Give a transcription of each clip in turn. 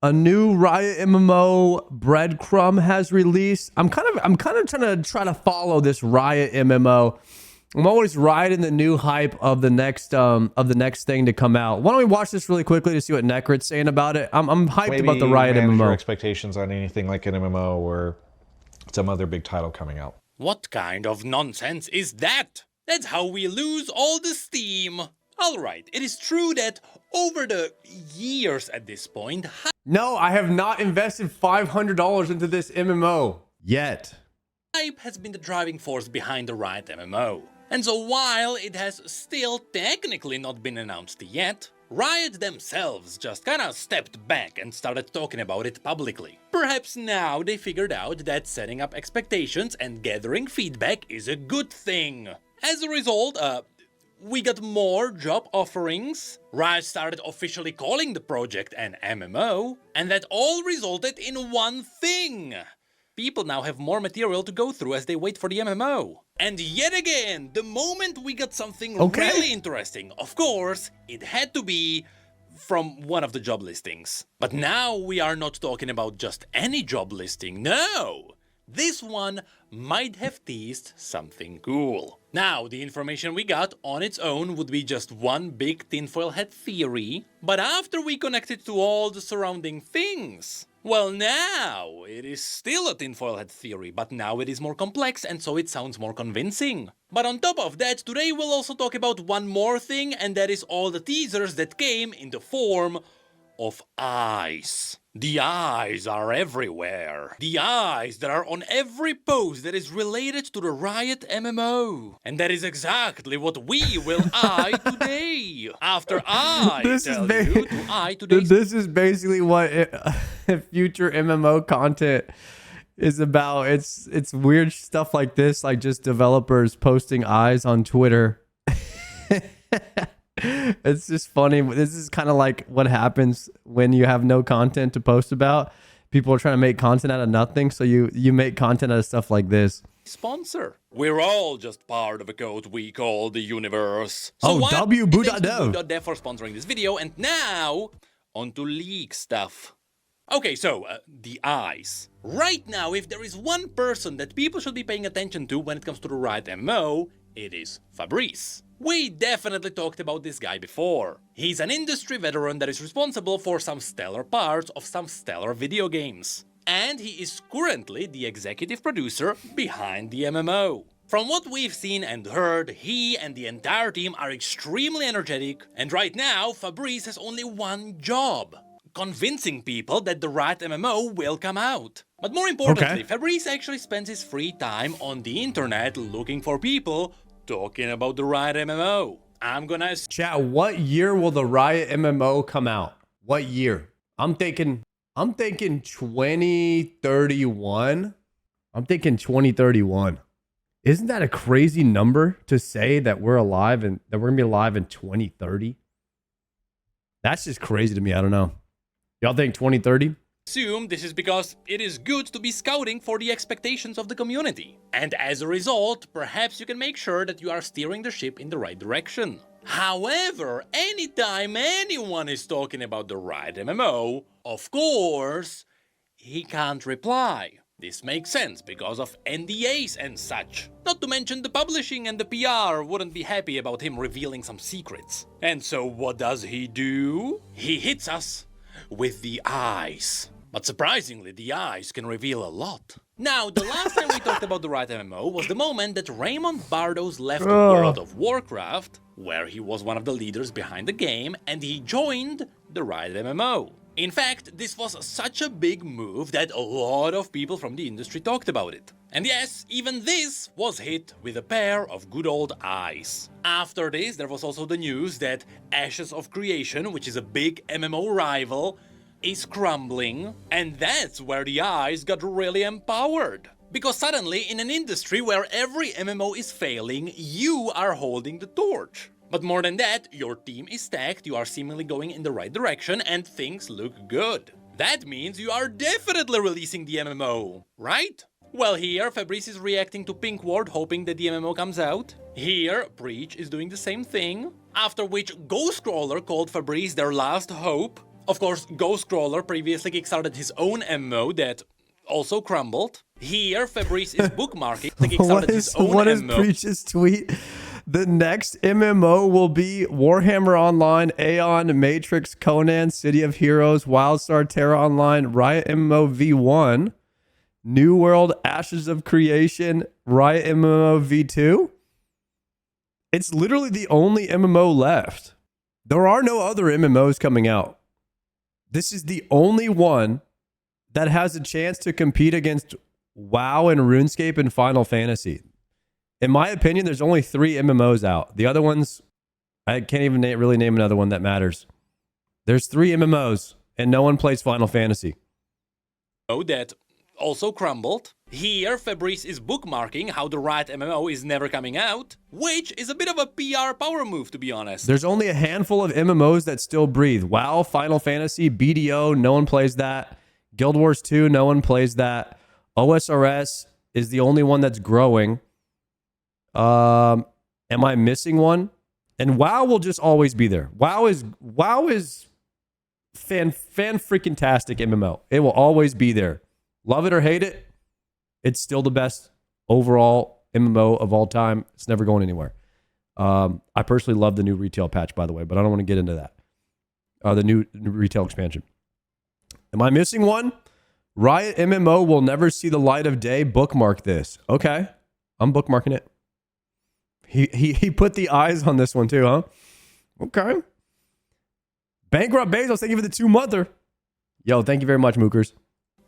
A new Riot MMO breadcrumb has released. I'm kind of trying to follow this Riot MMO. I'm always riding the new hype of the next thing to come out. Why don't we watch this really quickly to see what Necrit's saying about it? I'm hyped about the Riot manage MMO. Your expectations on anything like an MMO or some other big title coming out. What kind of nonsense is that? That's how we lose all the steam. Alright, it is true that over the years at this point... No, I have not invested $500 into this MMO yet. Hype has been the driving force behind the Riot MMO. And so while it has still technically not been announced yet, Riot themselves just kinda stepped back and started talking about it publicly. Perhaps now they figured out that setting up expectations and gathering feedback is a good thing. As a result, we got more job offerings, Riot started officially calling the project an MMO, and that all resulted in one thing. People now have more material to go through as they wait for the MMO. And yet again, the moment we got something really interesting, of course, it had to be from one of the job listings. But now we are not talking about just any job listing, no! This one might have teased something cool. Now, the information we got on its own would be just one big tinfoil hat theory, but after we connect it to all the surrounding things, well, now it is still a tinfoil hat theory, but now it is more complex and so it sounds more convincing. But on top of that, today we'll also talk about one more thing, and that is all the teasers that came in the form of eyes. The eyes are everywhere. The eyes that are on every post that is related to the Riot MMO. And that is exactly what we will eye today. After I tell you to eye today. This is basically what future MMO content is about. It's weird stuff like this, like just developers posting eyes on Twitter. It's just funny. This is kind of like what happens when you have no content to post about. People are trying to make content out of nothing, so you make content out of stuff like this. Sponsor. We're all just part of a code we call the universe. So wboo.dev for sponsoring this video, and now on to leak stuff. Okay, so the eyes. Right now, if there is one person that people should be paying attention to when it comes to the Riot MMO, it is Fabrice. We definitely talked about this guy before. He's an industry veteran that is responsible for some stellar parts of some stellar video games. And he is currently the executive producer behind the MMO. From what we've seen and heard, he and the entire team are extremely energetic, and right now Fabrice has only one job: convincing people that the Riot MMO will come out. But more importantly, Fabrice actually spends his free time on the internet looking for people talking about the Riot MMO. I'm gonna... Chat, what year will the Riot MMO come out? What year? I'm thinking 2031. I'm thinking 2031. Isn't that a crazy number to say that we're alive and that we're gonna be alive in 2030? That's just crazy to me. I don't know. Y'all think 2030? Assume this is because it is good to be scouting for the expectations of the community. And as a result, perhaps you can make sure that you are steering the ship in the right direction. However, anytime anyone is talking about the Riot MMO, of course, he can't reply. This makes sense because of NDAs and such. Not to mention the publishing and the PR wouldn't be happy about him revealing some secrets. And so what does he do? He hits us with the eyes. But surprisingly, the eyes can reveal a lot. Now, the last time we talked about the Riot MMO was the moment that Raymond Bardos left World of Warcraft, where he was one of the leaders behind the game, and he joined the Riot MMO. In fact, this was such a big move that a lot of people from the industry talked about it. And yes, even this was hit with a pair of good old eyes. After this, there was also the news that Ashes of Creation, which is a big MMO rival, is crumbling, and that's where the eyes got really empowered. Because suddenly, in an industry where every MMO is failing, you are holding the torch. But more than that, your team is stacked, you are seemingly going in the right direction, and things look good. That means you are definitely releasing the MMO, right? Well, here, Fabrice is reacting to Pink Ward, hoping that the MMO comes out. Here, Breach is doing the same thing. After which, Ghostcrawler called Fabrice their last hope. Of course, Ghostcrawler previously kickstarted his own MMO that also crumbled. Here, Fabrice is bookmarking the kickstarted his own what is MMO. Preach's tweet? The next MMO will be Warhammer Online, Aeon, Matrix, Conan, City of Heroes, Wildstar, Terra Online, Riot MMO V1, New World, Ashes of Creation, Riot MMO V2. It's literally the only MMO left. There are no other MMOs coming out. This is the only one that has a chance to compete against WoW and RuneScape and Final Fantasy. In my opinion, there's only 3 MMOs out. The other ones, I can't even really name another one that matters. There's 3 MMOs, and no one plays Final Fantasy. That also crumbled. Here, Fabrice is bookmarking how the Riot MMO is never coming out, which is a bit of a PR power move, to be honest. There's only a handful of MMOs that still breathe. WoW, Final Fantasy, BDO, no one plays that. Guild Wars 2, no one plays that. OSRS is the only one that's growing. Am I missing one? And WoW will just always be there. WoW is fan freaking tastic MMO. It will always be there. Love it or hate it, it's still the best overall MMO of all time. It's never going anywhere. I personally love the new retail patch, by the way, but I don't want to get into that. The new retail expansion. Am I missing one? Riot MMO will never see the light of day. Bookmark this. Okay, I'm bookmarking it. He put the eyes on this one too, huh? Okay. Bankrupt Bezos, thank you for the 2-monther. Yo, thank you very much, Mookers.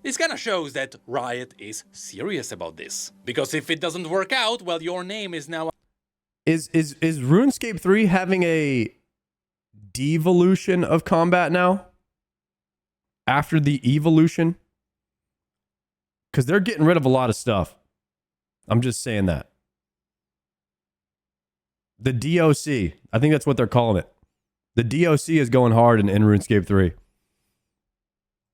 This kind of shows that Riot is serious about this. Because if it doesn't work out, well, your name is now... Is RuneScape 3 having a devolution of combat now? After the evolution? Because they're getting rid of a lot of stuff. I'm just saying that. The DOC. I think that's what they're calling it. The DOC is going hard in RuneScape 3.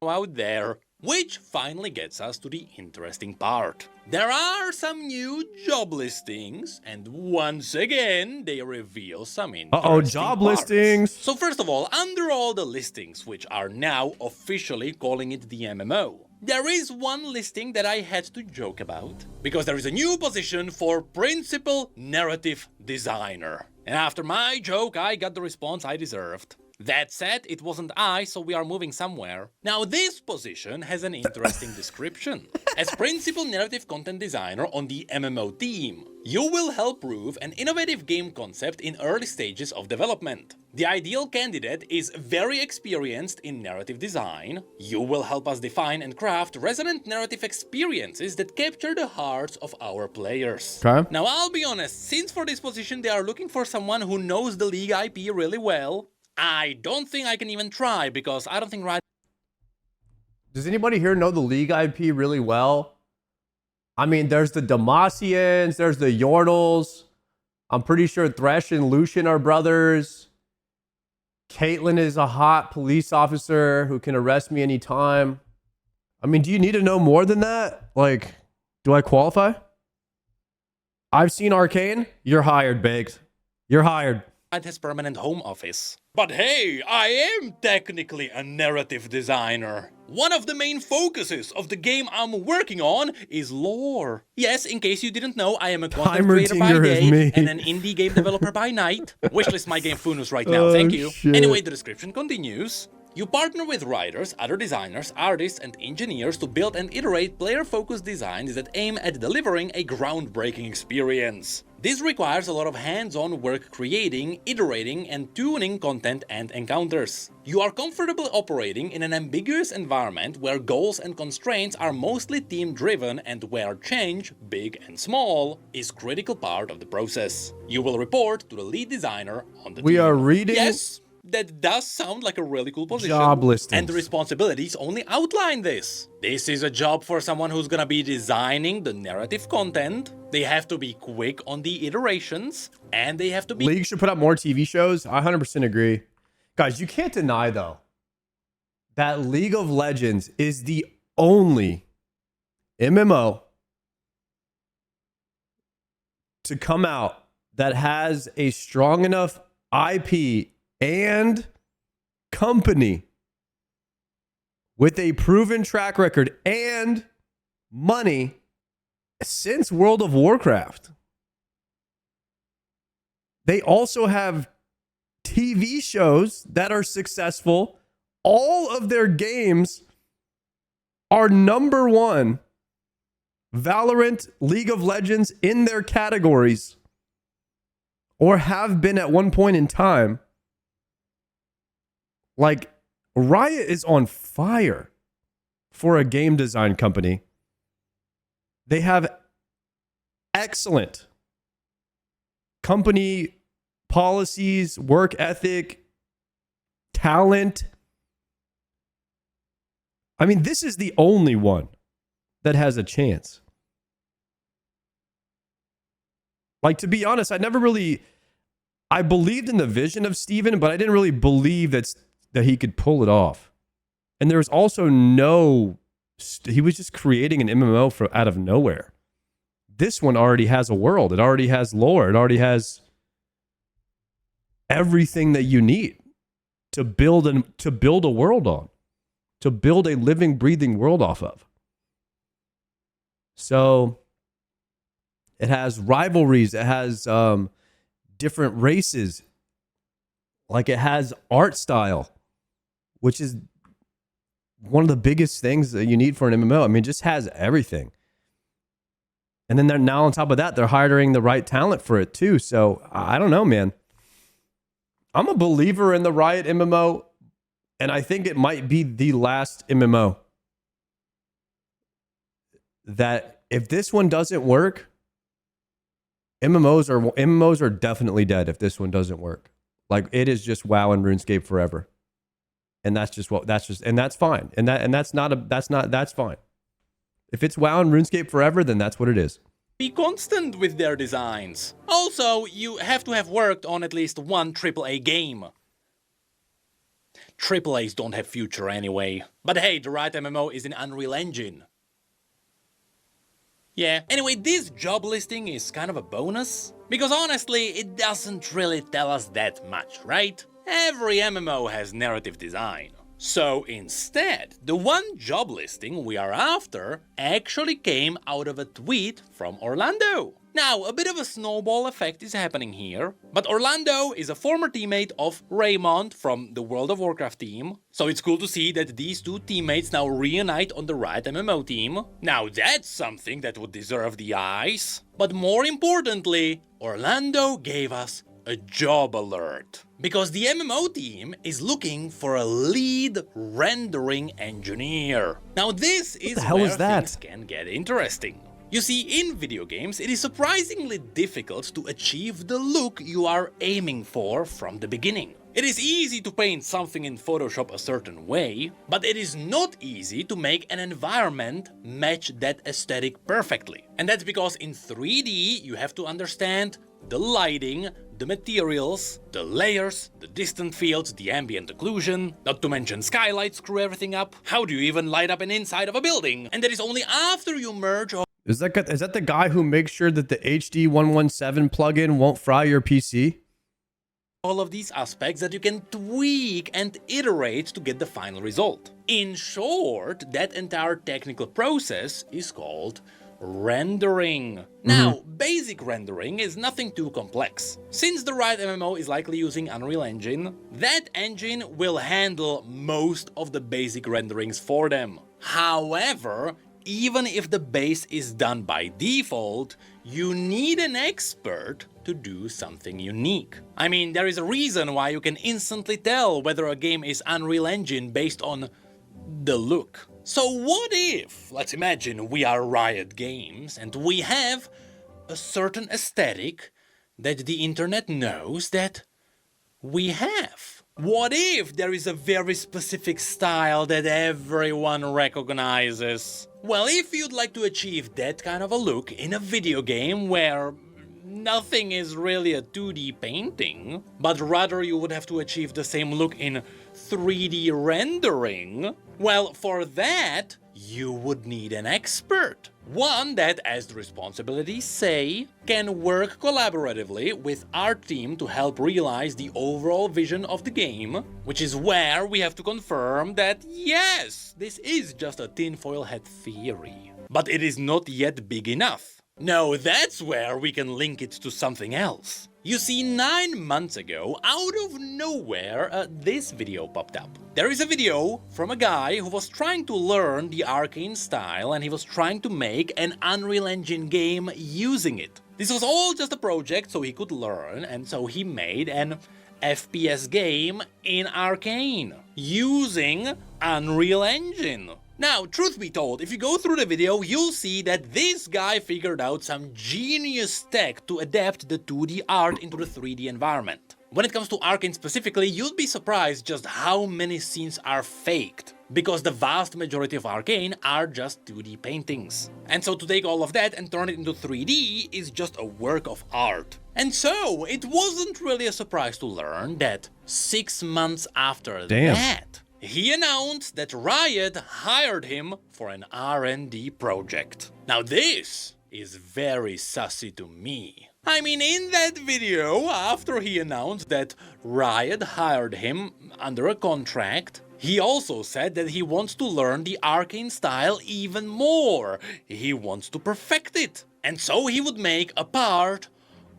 Out there, which finally gets us to the interesting part. There are some new job listings, and once again, they reveal some interesting job parts. listings. So first of all, under all the listings, which are now officially calling it the MMO, there is one listing that I had to joke about, because there is a new position for Principal Narrative Designer. And after my joke, I got the response I deserved. That said, it wasn't I, so we are moving somewhere. Now, this position has an interesting description. As Principal Narrative Content Designer on the MMO team, you will help prove an innovative game concept in early stages of development. The ideal candidate is very experienced in narrative design. You will help us define and craft resonant narrative experiences that capture the hearts of our players. Okay. Now, I'll be honest, since for this position they are looking for someone who knows the League IP really well, I don't think I can even try, because I don't think Riot... Does anybody here know the League IP really well? I mean, there's the Demacians, there's the Yordles. I'm pretty sure Thresh and Lucian are brothers. Caitlyn is a hot police officer who can arrest me anytime. I mean, do you need to know more than that? Like, do I qualify? I've seen Arcane. You're hired, Baked. You're hired. has permanent home office. But hey, I am technically a narrative designer. One of the main focuses of the game I'm working on is lore. Yes, in case you didn't know, I am a content creator by day and an indie game developer by night. Wishlist my game Funus right now, thank you. Shit. Anyway, the description continues. You partner with writers, other designers, artists, and engineers to build and iterate player-focused designs that aim at delivering a groundbreaking experience. This requires a lot of hands-on work creating, iterating, and tuning content and encounters. You are comfortable operating in an ambiguous environment where goals and constraints are mostly team-driven and where change, big and small, is a critical part of the process. You will report to the lead designer on the team. We are reading... Yes. That does sound like a really cool position. Job listings. And the responsibilities only outline this. This is a job for someone who's gonna be designing the narrative content. They have to be quick on the iterations, and they have to be... League should put out more TV shows. I 100% agree. Guys, you can't deny, though, that League of Legends is the only MMO to come out that has a strong enough IP and company with a proven track record and money since World of Warcraft. They also have TV shows that are successful. All of their games are number one Valorant, League of Legends in their categories, or have been at one point in time. Like, Riot is on fire for a game design company. They have excellent company policies, work ethic, talent. I mean, this is the only one that has a chance. Like, to be honest, I believed in the vision of Steven, but I didn't really believe that he could pull it off. And there was also he was just creating an MMO out of nowhere. This one already has a world. It already has lore. It already has everything that you need to build a world on, to build a living, breathing world off of. So it has rivalries. It has different races. Like, it has art style, which is one of the biggest things that you need for an MMO. I mean, it just has everything. And then they're now on top of that, they're hiring the right talent for it too. So I don't know, man. I'm a believer in the Riot MMO, and I think it might be the last MMO that, if this one doesn't work, MMOs are definitely dead if this one doesn't work. Like, it is just WoW and RuneScape forever. And that's fine. And that's fine. If it's WoW and RuneScape forever, then that's what it is. Be constant with their designs. Also, you have to have worked on at least one AAA game. AAAs don't have future anyway. But hey, the Riot MMO is in Unreal Engine. Yeah, anyway, this job listing is kind of a bonus, because honestly, it doesn't really tell us that much, right? Every MMO has narrative design. So instead, the one job listing we are after actually came out of a tweet from Orlando. Now, a bit of a snowball effect is happening here, but Orlando is a former teammate of Raymond from the World of Warcraft team, so it's cool to see that these two teammates now reunite on the Riot MMO team. Now that's something that would deserve the eyes. But more importantly, Orlando gave us a job alert. Because the MMO team is looking for a lead rendering engineer. Now this is where things can get interesting. You see, in video games, it is surprisingly difficult to achieve the look you are aiming for from the beginning. It is easy to paint something in Photoshop a certain way, but it is not easy to make an environment match that aesthetic perfectly. And that's because in 3D you have to understand the lighting, the materials, the layers, the distant fields, the ambient occlusion, not to mention skylights screw everything up. How do you even light up an inside of a building? And that is only after you merge all... Is that the guy who makes sure that the HD 117 plugin won't fry your PC? All of these aspects that you can tweak and iterate to get the final result. In short, that entire technical process is called rendering. Now, basic rendering is nothing too complex. Since the Riot MMO is likely using Unreal Engine, that engine will handle most of the basic renderings for them. However, even if the base is done by default, you need an expert to do something unique. I mean, there is a reason why you can instantly tell whether a game is Unreal Engine based on the look. So what if, let's imagine we are Riot Games and we have a certain aesthetic that the internet knows that we have? What if there is a very specific style that everyone recognizes? Well, if you'd like to achieve that kind of a look in a video game where nothing is really a 2D painting, but rather you would have to achieve the same look in 3D rendering? Well, for that, you would need an expert. One that, as the responsibilities say, can work collaboratively with our team to help realize the overall vision of the game, which is where we have to confirm that yes, this is just a tinfoil hat theory. But it is not yet big enough. No, that's where we can link it to something else. You see, 9 months ago, out of nowhere, this video popped up. There is a video from a guy who was trying to learn the Arcane style, and he was trying to make an Unreal Engine game using it. This was all just a project so he could learn, and so he made an FPS game in Arcane using Unreal Engine. Now, truth be told, if you go through the video, you'll see that this guy figured out some genius tech to adapt the 2D art into the 3D environment. When it comes to Arcane specifically, you'd be surprised just how many scenes are faked, because the vast majority of Arcane are just 2D paintings. And so to take all of that and turn it into 3D is just a work of art. And so, it wasn't really a surprise to learn that 6 months after that, he announced that Riot hired him for an R&D project. Now this is very sussy to me. I mean, in that video, after he announced that Riot hired him under a contract, he also said that he wants to learn the Arcane style even more. He wants to perfect it. And so he would make a part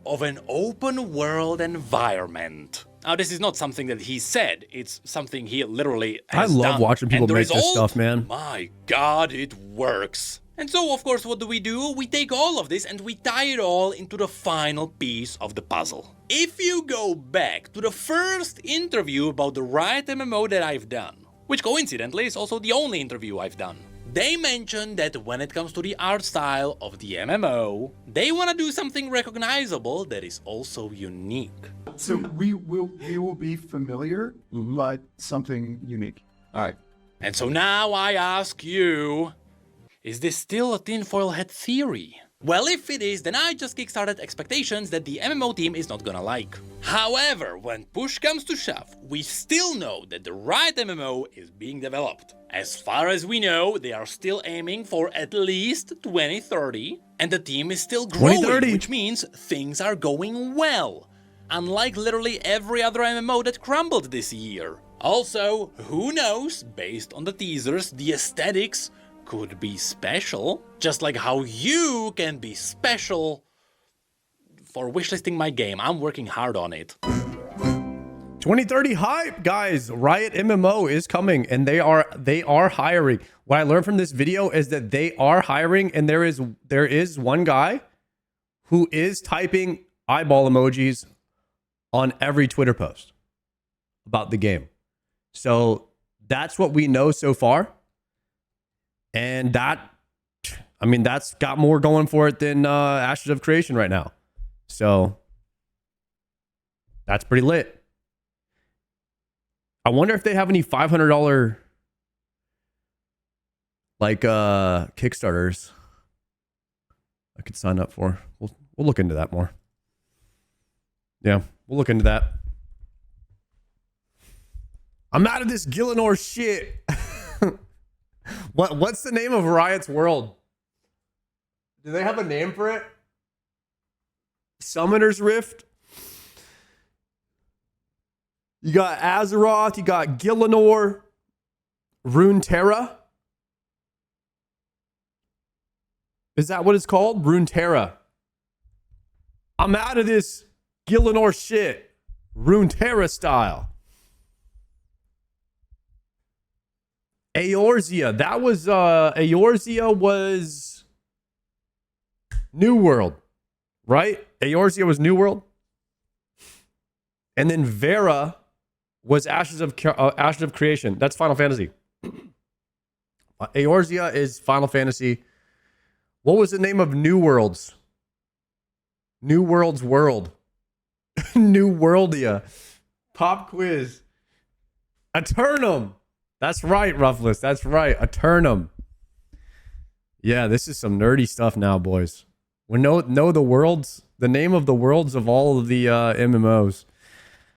of an open world environment. Now, this is not something that he said, it's something he literally has done. I love watching people make this stuff, man. My God, it works. And so, of course, what do? We take all of this and we tie it all into the final piece of the puzzle. If you go back to the first interview about the Riot MMO that I've done, which coincidentally is also the only interview I've done, they mentioned that when it comes to the art style of the MMO, they want to do something recognizable that is also unique. So we will be familiar, but something unique. All right. And so now I ask you, is this still a tinfoil hat theory? Well, if it is, then I just kickstarted expectations that the MMO team is not gonna like. However, when push comes to shove, we still know that the Riot MMO is being developed. As far as we know, they are still aiming for at least 2030, and the team is still growing, which means things are going well. Unlike literally every other MMO that crumbled this year. Also, who knows, based on the teasers, the aesthetics could be special, just like how you can be special for wishlisting my game. I'm working hard on it. 2030 hype, guys. Riot MMO is coming, and they are hiring. What I learned from this video is that they are hiring, and there is one guy who is typing eyeball emojis on every Twitter post about the game. So that's what we know so far. And that, I mean, that's got more going for it than Ashes of Creation right now. So that's pretty lit. I wonder if they have any $500 like Kickstarters I could sign up for. We'll look into that more. Yeah, we'll look into that. I'm out of this Gillinor shit. What's the name of Riot's world? Do they have a name for it? Summoner's Rift? You got Azeroth, you got Gillinor, Runeterra. Is that what it's called? Runeterra. I'm out of this Gillinor shit. Runeterra style. Eorzea. That was Eorzea was New World, right? Eorzea was New World. And then Vera was Ashes of Creation. That's Final Fantasy. Eorzea is Final Fantasy. What was the name of New Worlds? New World's World. New Worldia. Pop quiz. Eternum. That's right, Ruffless. That's right. Eternum. Yeah, this is some nerdy stuff now, boys. We know the worlds, the name of the worlds of all of the MMOs.